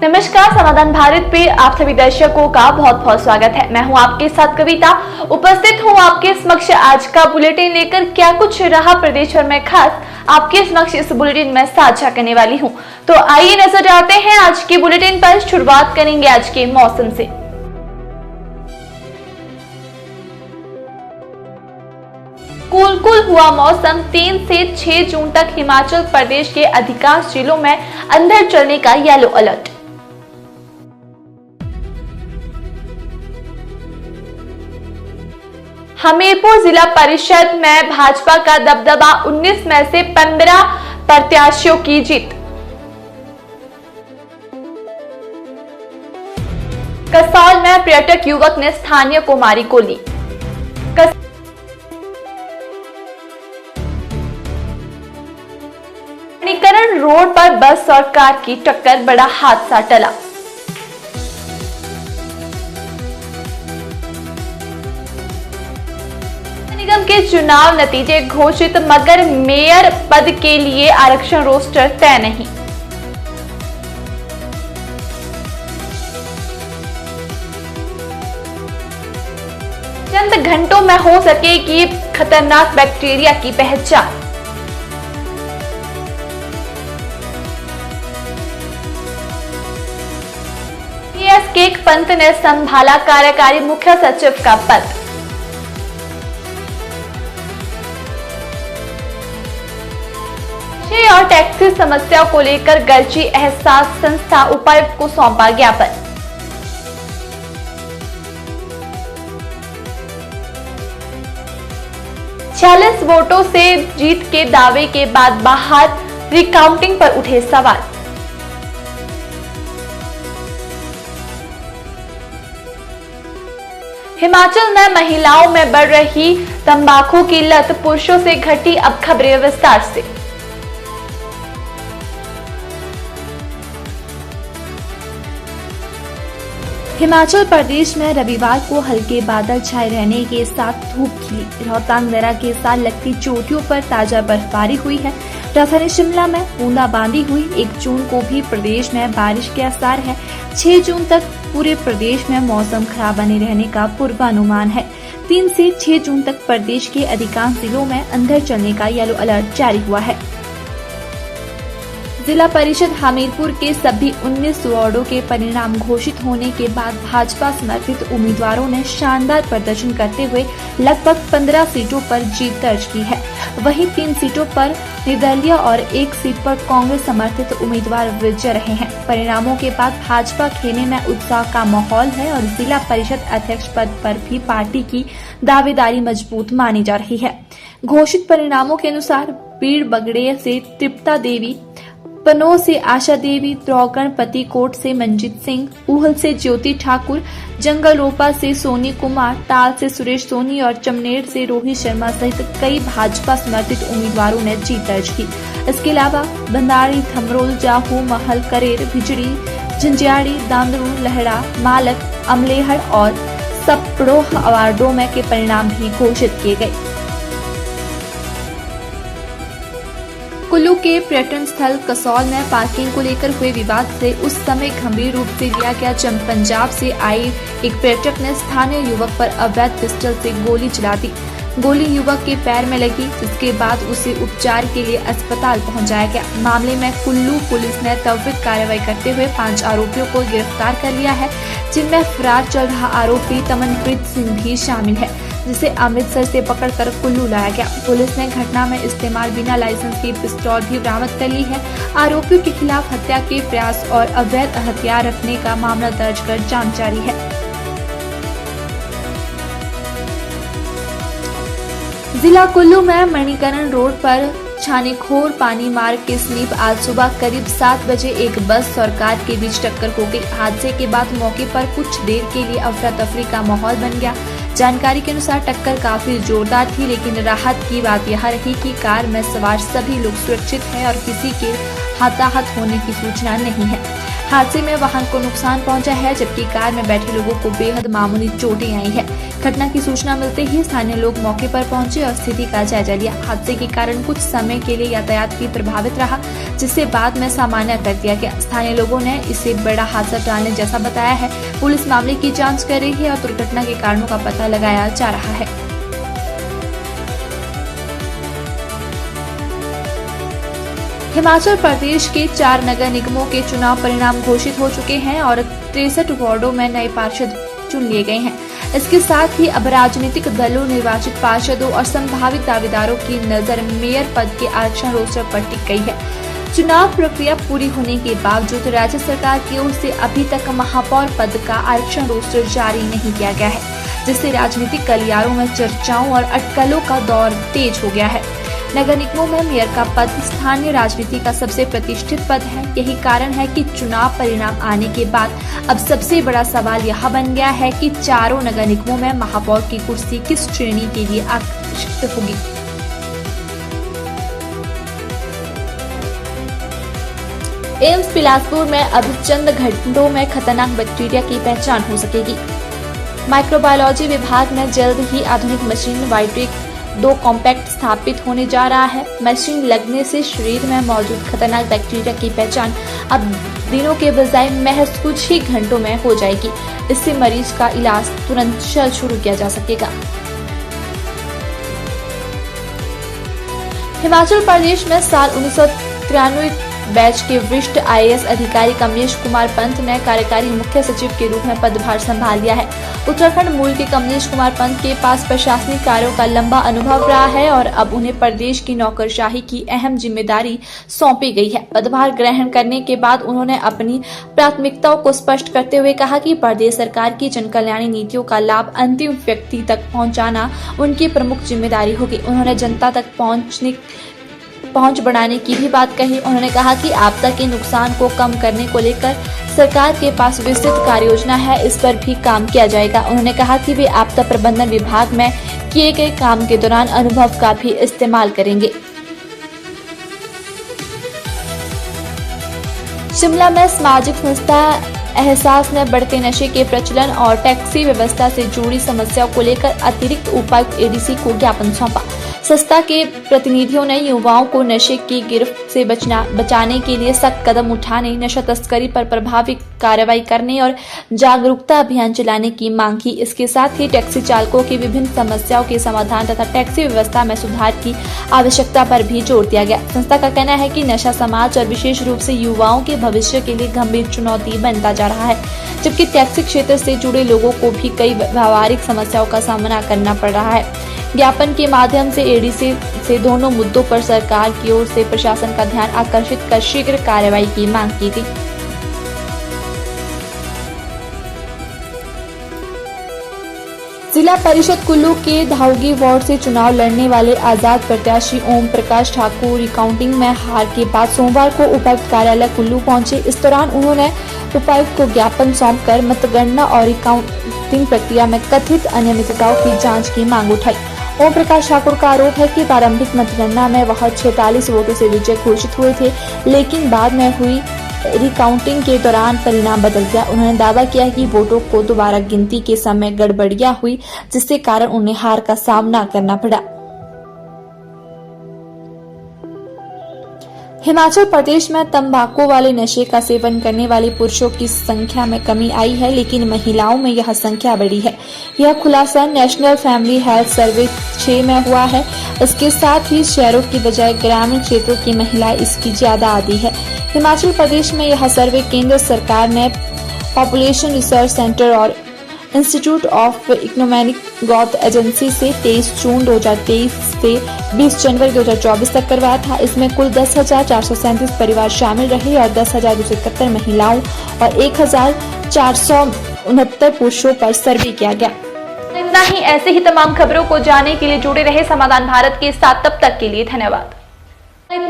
नमस्कार, समाधान भारत पे आप सभी दर्शकों का बहुत बहुत स्वागत है। मैं हूं आपके साथ कविता, उपस्थित हूं आपके समक्ष आज का बुलेटिन लेकर। क्या कुछ रहा प्रदेश भर में खास, आपके समक्ष इस बुलेटिन में साझा करने वाली हूं। तो आइए नजर डालते हैं आज के बुलेटिन पर। शुरुआत करेंगे आज के मौसम से। कुल हुआ मौसम। 3 से 6 जून तक हिमाचल प्रदेश के अधिकांश जिलों में अंधड़ चलने का येलो अलर्ट। हमीरपुर जिला परिषद में भाजपा का दबदबा, 19 में से 15 प्रत्याशियों की जीत। कसौल में पर्यटक युवक ने स्थानीय को मारी गोली। मणिकरण रोड पर बस और कार की टक्कर, बड़ा हादसा टला। निगम के चुनाव नतीजे घोषित, मगर मेयर पद के लिए आरक्षण रोस्टर तय नहीं। चंद घंटों में हो सकेगी खतरनाक बैक्टीरिया की पहचान। केक पंत ने संभाला कार्यकारी मुख्य सचिव का पद। और टैक्सी समस्या को लेकर गरजी एहसास संस्था, उपायुक्त को सौंपा ज्ञापन। छियालीस वोटों से जीत के दावे के बाद बाहर, रिकाउंटिंग पर उठे सवाल। हिमाचल में महिलाओं में बढ़ रही तंबाकू की लत, पुरुषों से घटी, अब खबरें विस्तार से। हिमाचल प्रदेश में रविवार को हल्के बादल छाए रहने के साथ धूप खिली। रोहतांग दर्रा के साथ लगती चोटियों पर ताजा बर्फबारी हुई है। राजधानी शिमला में बूंदाबांदी हुई। 1 जून को भी प्रदेश में बारिश के आसार है। 6 जून तक पूरे प्रदेश में मौसम खराब बने रहने का पूर्वानुमान है। 3 से 6 जून तक प्रदेश के अधिकांश जिलों में अंधड़ चलने का येलो अलर्ट जारी हुआ है। जिला परिषद हमीरपुर के सभी 19 वार्डों के परिणाम घोषित होने के बाद भाजपा समर्थित उम्मीदवारों ने शानदार प्रदर्शन करते हुए लगभग 15 सीटों पर जीत दर्ज की है। वहीं 3 सीटों पर निर्दलीय और 1 सीट पर कांग्रेस समर्थित उम्मीदवार विजय रहे हैं। परिणामों के बाद भाजपा खेमे में उत्साह का माहौल है और जिला परिषद अध्यक्ष पद पर भी पार्टी की दावेदारी मजबूत मानी जा रही है। घोषित परिणामों के अनुसार बीड़ बगड़े से तृप्ता देवी, पनोह से आशा देवी, द्रौगणपति कोट से मंजीत सिंह, ऊहल से ज्योति ठाकुर, जंगलरोपा से सोनी कुमार, ताल से सुरेश सोनी और चमनेर से रोहित शर्मा सहित कई भाजपा समर्थित उम्मीदवारों ने जीत दर्ज की। इसके अलावा बंदाड़ी, थमरोल, जाहू, महल, करेर, भिजड़ी, झंझाड़ी, दांदरू, लहड़ा, मालक, अमलेहड़ और सपड़ोह वार्डों में के परिणाम भी घोषित किए गए। कुल्लू के पर्यटन स्थल कसौल में पार्किंग को लेकर हुए विवाद से उस समय गंभीर रूप से लिया गया जब पंजाब से आए एक पर्यटक ने स्थानीय युवक पर अवैध पिस्टल से गोली चला दी। गोली युवक के पैर में लगी, जिसके बाद उसे उपचार के लिए अस्पताल पहुंचाया गया। मामले में कुल्लू पुलिस ने त्वरित कार्रवाई करते हुए 5 आरोपियों को गिरफ्तार कर लिया है, जिनमें फरार चल रहा आरोपी तमनप्रीत सिंह भी शामिल है, जिसे अमृतसर से पकड़कर कुल्लू लाया गया। पुलिस ने घटना में इस्तेमाल बिना लाइसेंस की पिस्तौल भी बरामद कर ली है। आरोपियों के खिलाफ हत्या के प्रयास और अवैध हथियार रखने का मामला दर्ज कर जांच जारी है। जिला कुल्लू में मणिकरण रोड पर छानेखोर पानी मार्ग के समीप आज सुबह करीब 7 बजे एक बस और कार के बीच टक्कर हो गई। हादसे के बाद मौके पर कुछ देर के लिए अफरा तफरी का माहौल बन गया। जानकारी के अनुसार टक्कर काफी जोरदार थी, लेकिन राहत की बात यह रही कि कार में सवार सभी लोग सुरक्षित हैं और किसी के हताहत होने की सूचना नहीं है। हादसे में वाहन को नुकसान पहुंचा है, जबकि कार में बैठे लोगों को बेहद मामूली चोटें आई है। घटना की सूचना मिलते ही स्थानीय लोग मौके पर पहुंचे और स्थिति का जायजा लिया। हादसे के कारण कुछ समय के लिए यातायात भी प्रभावित रहा, जिसे बाद में सामान्य कर दिया गया। स्थानीय लोगों ने इसे बड़ा हादसा टालने जैसा बताया है। पुलिस मामले की जाँच कर रही है और दुर्घटना के कारणों का पता लगाया जा रहा है। हिमाचल प्रदेश के 4 नगर निगमों के चुनाव परिणाम घोषित हो चुके हैं और 63 वार्डों में नए पार्षद चुन लिए गए हैं। इसके साथ ही अब राजनीतिक दलों, निर्वाचित पार्षदों और संभावित दावेदारों की नजर मेयर पद के आरक्षण रोस्टर पर टिक गई है। चुनाव प्रक्रिया पूरी होने के बावजूद राज्य सरकार की ओर से अभी तक महापौर पद का आरक्षण रोस्टर जारी नहीं किया गया है, जिससे राजनीतिक गलियारों में चर्चाओं और अटकलों का दौर तेज हो गया है। नगर निगमों में मेयर का पद स्थानीय राजनीति का सबसे प्रतिष्ठित पद है। यही कारण है कि चुनाव परिणाम आने के बाद अब सबसे बड़ा सवाल यह बन गया है कि चारों नगर निगमों में महापौर की कुर्सी किस श्रेणी के लिए आरक्षित होगी। एम्स बिलासपुर में अब चंद घंटों में खतरनाक बैक्टीरिया की पहचान हो सकेगी। माइक्रोबायोलॉजी विभाग में जल्द ही आधुनिक मशीन वाइट्रिक 2 कॉम्पैक्ट स्थापित होने जा रहा है। मशीन लगने से शरीर में मौजूद खतरनाक बैक्टीरिया की पहचान अब दिनों के बजाय महज कुछ ही घंटों में हो जाएगी। इससे मरीज का इलाज तुरंत शुरू किया जा सकेगा। हिमाचल प्रदेश में साल 1993 बैच के वरिष्ठ IAS अधिकारी कमलेश कुमार पंत ने कार्यकारी मुख्य सचिव के रूप में पदभार संभाल लिया है। उत्तराखंड मूल के कमलेश कुमार पंत के पास प्रशासनिक कार्यों का लंबा अनुभव रहा है और अब उन्हें प्रदेश की नौकरशाही की अहम जिम्मेदारी सौंपी गई है। पदभार ग्रहण करने के बाद उन्होंने अपनी प्राथमिकताओं को स्पष्ट करते हुए कहा कि प्रदेश सरकार की जनकल्याणी नीतियों का लाभ अंतिम व्यक्ति तक पहुंचाना उनकी प्रमुख जिम्मेदारी होगी। उन्होंने जनता तक पहुंच बढ़ाने की भी बात कही। उन्होंने कहा कि आपदा के नुकसान को कम करने को लेकर सरकार के पास विस्तृत कार्य योजना है, इस पर भी काम किया जाएगा। उन्होंने कहा कि वे आपदा प्रबंधन विभाग में किए गए काम के दौरान अनुभव का भी इस्तेमाल करेंगे। शिमला में सामाजिक संस्था एहसास ने बढ़ते नशे के प्रचलन और टैक्सी व्यवस्था से जुड़ी समस्याओं को लेकर अतिरिक्त उपायुक्त ADC को ज्ञापन सौंपा। संस्था के प्रतिनिधियों ने युवाओं को नशे की गिरफ्त से बचाने के लिए सख्त कदम उठाने, नशा तस्करी पर प्रभावी कार्रवाई करने और जागरूकता अभियान चलाने की मांग की। इसके साथ ही टैक्सी चालकों की विभिन्न समस्याओं के समाधान तथा टैक्सी व्यवस्था में सुधार की आवश्यकता पर भी जोर दिया गया। संस्था का कहना है कि नशा समाज और विशेष रूप से युवाओं के भविष्य के लिए गंभीर चुनौती बनता जा रहा है, जबकि टैक्सी क्षेत्र से जुड़े लोगों को भी कई व्यावहारिक समस्याओं का सामना करना पड़ रहा है। ज्ञापन के माध्यम से ADC से दोनों मुद्दों पर सरकार की ओर से प्रशासन का ध्यान आकर्षित कर शीघ्र कार्रवाई की मांग की गई। जिला परिषद कुल्लू के धाउगी वार्ड से चुनाव लड़ने वाले आजाद प्रत्याशी ओम प्रकाश ठाकुर रिकाउंटिंग में हार के बाद सोमवार को उपायुक्त कार्यालय कुल्लू पहुंचे। इस दौरान उन्होंने उपायुक्त को ज्ञापन सौंपकर मतगणना और रिकाउंटिंग प्रक्रिया में कथित अनियमितताओं की जांच की मांग उठाई। ओम प्रकाश ठाकुर का आरोप है कि प्रारंभिक मतगणना में वह 46 वोटों से विजय घोषित हुए थे, लेकिन बाद में हुई रिकाउंटिंग के दौरान परिणाम बदल गया। उन्होंने दावा किया कि वोटों को दोबारा गिनती के समय गड़बड़ियां हुई, जिसके कारण उन्हें हार का सामना करना पड़ा। हिमाचल प्रदेश में तंबाकू वाले नशे का सेवन करने वाले पुरुषों की संख्या में कमी आई है, लेकिन महिलाओं में यह संख्या बढ़ी है। यह खुलासा नेशनल फैमिली हेल्थ सर्वे 6 में हुआ है। इसके साथ ही शहरों की बजाय ग्रामीण क्षेत्रों की महिलाएं इसकी ज्यादा आदी है। हिमाचल प्रदेश में यह सर्वे केंद्र सरकार ने पॉपुलेशन रिसर्च सेंटर और institute of economic growth agency से 23 जून 2023 से 20 जनवरी 2024 तक करवाया था। इसमें कुल 10,437 परिवार शामिल रहे और 10,271 महिलाओं और 1,469 पुरुषों पर सर्वे किया गया। इतना ही, ऐसे ही तमाम खबरों को जानने के लिए जुड़े रहे समाधान भारत के साथ। तब तक के लिए धन्यवाद।